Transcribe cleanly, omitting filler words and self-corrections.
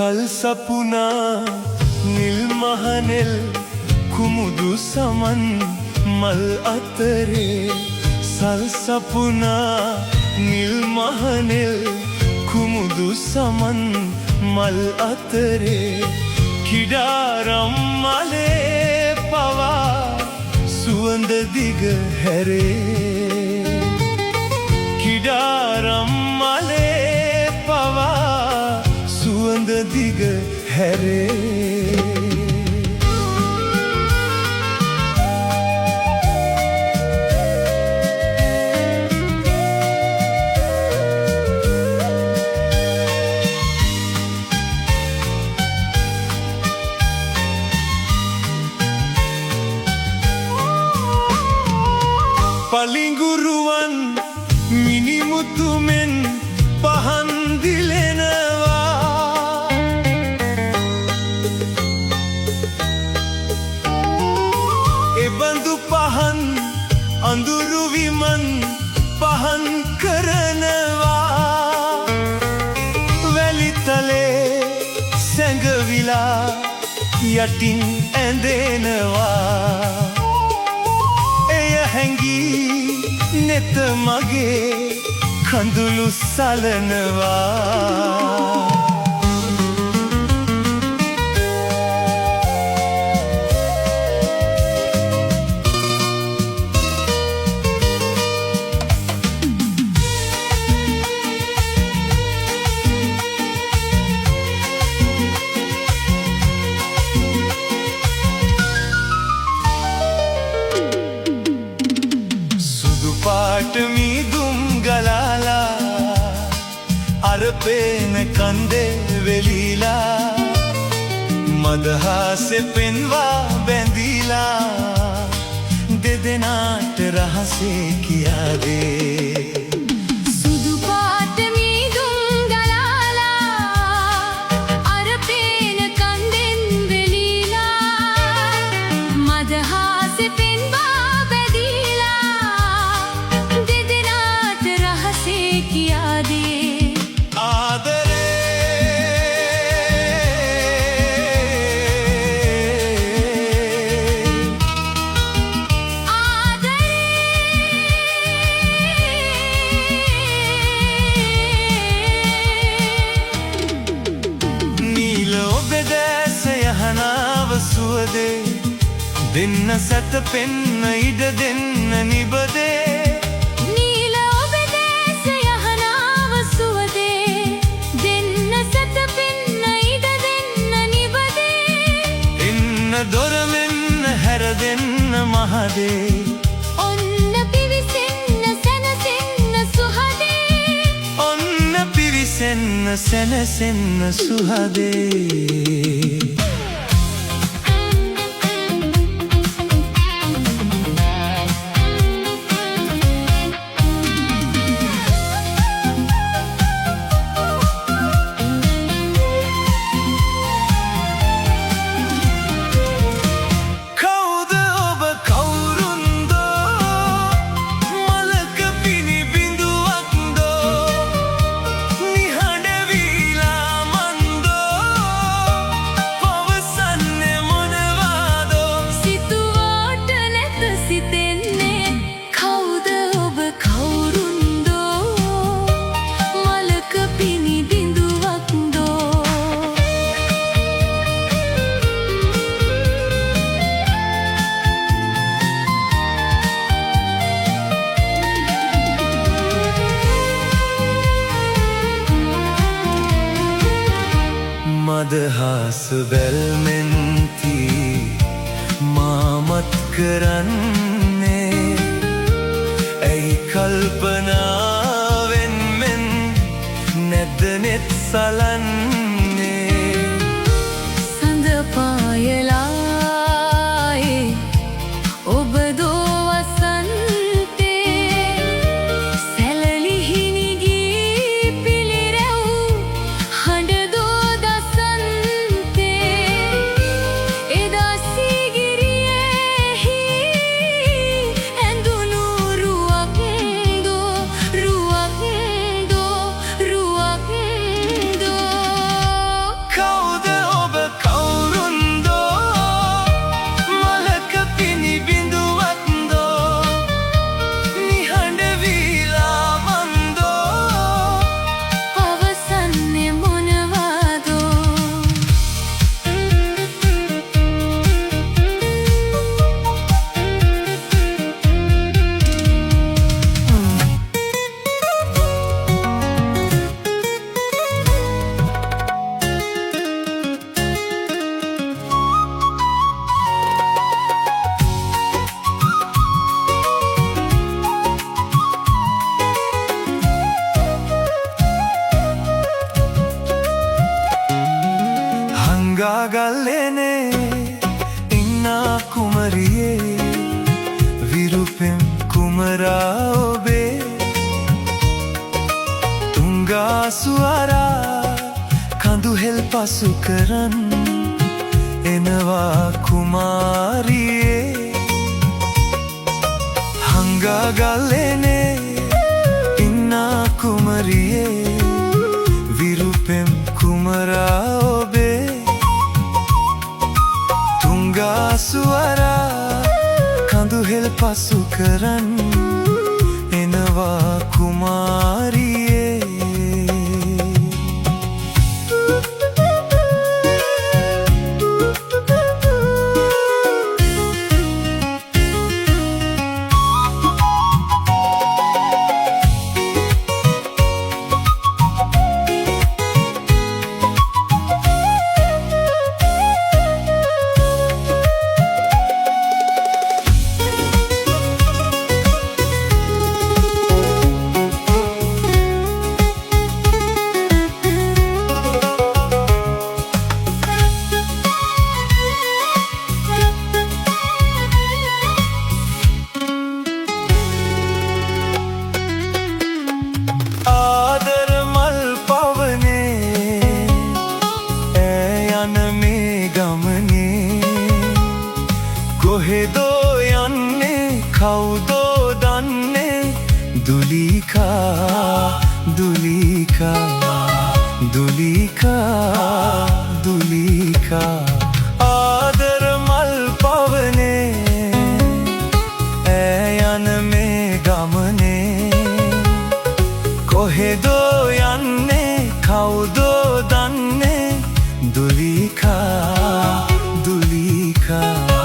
කල් සපුනා නිල් මහනෙල් කුමුදු සමන් මල් අතරේ සල් සපුනා නිල් මහනෙල් කුමුදු සමන් මල් අතරේ කිඩාරම් මලේ පවා සුවඳ දිග හැරේ කිඩාරම් මලේ පවා සුවඳ දිග හැරේ පලිඟුරුවන් මිනිමුතුමෙන් පහන් දිලෙනවා එබඳු පහන් අඳුරු විමන් පහන් කරනවා වැලිතලේ සැඟවිලා යටින් ඇඳෙනවා හැඟී නෙත මගේ කඳුළු සලනවා පාට මීදුම් ගලාලා අර පේන කන්දේ වෙලිලා මදහාසෙ පෙන්වා බැඳීලා දෙදෙනාට රහසේ කියා දේ දෙන්න සැතපෙන්න ඉඩ දෙන්න නිබදේ නීල ඔබ දැස යහනාව සුවදේ දෙන්න සැතපෙන්න ඉඩ දෙන්න නිබදේ එන්න දොර මෙන්න හැර දෙන්න මහදේ ඔන්න පිවිසෙන්න සැනසෙන්න සුහදේ ඔන්න පිවිසෙන්න සැනසෙන්න සුහදේ මදහස වැල්මෙන්ති මාමත් කරන්නේ ඇයි කල්පනාවෙන් මෙන් නැද්දනෙත් සලන්නේ සඳ පායලායේ ඔබ දෝවසන්තේ සැලලිහිනි ගී පිළිරැව් හඬ කුමරියේ විරුපෙම් කුමරා ඔබේ තුංගා සුවරා කඳුහෙල් පසු කරන් එනවා කුමාරියේ හංගාගල්ලේනේ ඉන්නා කුමරියේ විරුපෙම් කුමරා ඔබේ තුංගා සුවරා කඳුහෙල් පසු කරන් එනවා කුමාරියේ කොහෙදෝ යන්නේ කවුදෝ දන්නේ දුලිකා දුලිකා දුලිකා දුලිකා ආදර මල් පවනේ ඈ යන මේ ගමනේ කොහෙදෝ යන්නේ කවුදෝ දන්නේ දුලිකා දුලිකා